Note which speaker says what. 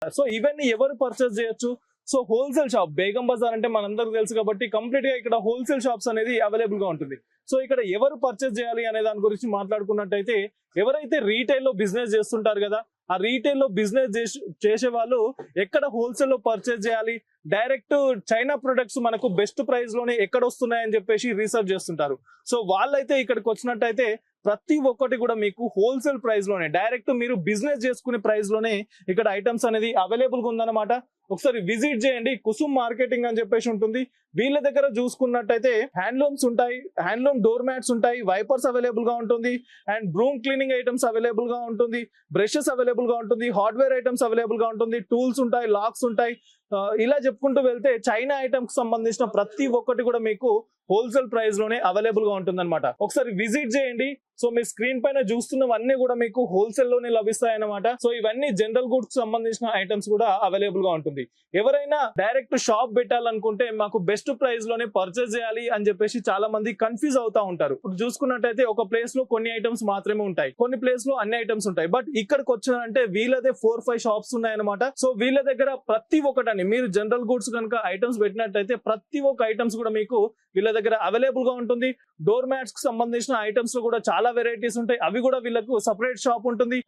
Speaker 1: So ఇవన్నీ ఎవరు purchase చేయొచ్చు? So wholesale shop Begum Bazaar అంటే మనందరికి తెలుసు కాబట్టి కంప్లీట్ గా ఇక్కడ హోల్సేల్ షాప్స్ అనేది అవైలబుల్ గా ఉంటుంది. సో ఇక్కడ ఎవరు పర్చేస్ చేయాలి అనే దాని గురించి మాట్లాడుకున్నట్టయితే, ఎవరైతే రీటైల్ లో బిజినెస్ చేస్తుంటారు కదా, ఆ రీటైల్ లో బిజినెస్ చేసే వాళ్ళు ఎక్కడ హోల్సేల్ లో పర్చేస్ చేయాలి, డైరెక్ట్ చైనా ప్రొడక్ట్స్ మనకు బెస్ట్ ప్రైస్ లోనే ఎక్కడ వస్తున్నాయని చెప్పేసి రీసెర్చ్ చేస్తుంటారు. సో వాళ్ళైతే ఇక్కడికి వచ్చినట్టయితే ప్రతి ఒక్కటి కూడా మీకు హోల్సేల్ ప్రైస్ లోనే, డైరెక్ట్ మీరు బిజినెస్ చేసుకునే ప్రైస్ లోనే ఇక్కడ ఐటమ్స్ అనేది అవైలబుల్ గా ఉందన్నమాట. ఒకసారి విజిట్ చేయండి. కుసుమ్ మార్కెటింగ్ అని చెప్పేసి ఉంటుంది. వీళ్ళ దగ్గర చూసుకున్నట్టయితే హ్యాండ్లూమ్స్ ఉంటాయి, హ్యాండ్లూమ్ డోర్ మ్యాట్స్ ఉంటాయి, వైపర్స్ అవైలబుల్ గా ఉంటుంది, and broom cleaning items available గా ఉంటుంది, బ్రషెస్ అవైలబుల్ గా ఉంటుంది, హార్డ్వేర్ ఐటమ్స్ అవైలబుల్ గా ఉంటుంది, టూల్స్ ఉంటాయి, లాక్స్ ఉంటాయి. ఇలా చెప్పుకుంటూ వెళ్తే చైనా ఐటమ్స్ సంబంధించిన ప్రతి ఒక్కటి కూడా మీకు హోల్సేల్ ప్రైస్ లోనే అవైలబుల్ గా ఉంటుంది అనమాట. ఒకసారి విజిట్ చేయండి. సో మీ స్క్రీన్ పైన చూస్తున్నవన్నీ కూడా మీకు హోల్సేల్ లోనే లభిస్తాయి అన్నమాట. సో ఇవన్నీ జనరల్ గుడ్స్ సంబంధించిన ఐటమ్స్ కూడా అవైలబుల్ గా ఉంటుంది. ఎవరైనా డైరెక్ట్ షాప్ పెట్టాలనుకుంటే మాకు బెస్ట్ ప్రైస్ లోనే పర్చేస్ చేయాలి అని చెప్పేసి చాలా మంది కన్ఫ్యూజ్ అవుతా ఉంటారు. ఇప్పుడు చూసుకున్నట్టయితే ఒక ప్లేస్ లో కొన్ని ఐటమ్స్ మాత్రమే ఉంటాయి, కొన్ని ప్లేస్ లో అన్ని ఐటమ్స్ ఉంటాయి. బట్ ఇక్కడికి వచ్చినారంటే వీళ్ళదే 4-5 షాప్స్ ఉన్నాయన్నమాట. సో వీళ్ళ దగ్గర ప్రతి ఒక్కటని మీరు జనరల్ గుడ్స్ కనుక ఐటమ్స్ పెట్టినట్టయితే ప్రతి ఒక్క ఐటమ్స్ కూడా మీకు వీళ్ళ దగ్గర అవైలబుల్ గా ఉంటుంది. డోర్ మ్యాట్స్ కి సంబంధించిన ఐటమ్స్ లో కూడా చాలా వెరైటీస్ ఉంటాయి, అవి కూడా వీళ్ళకు సపరేట్ షాప్ ఉంటుంది.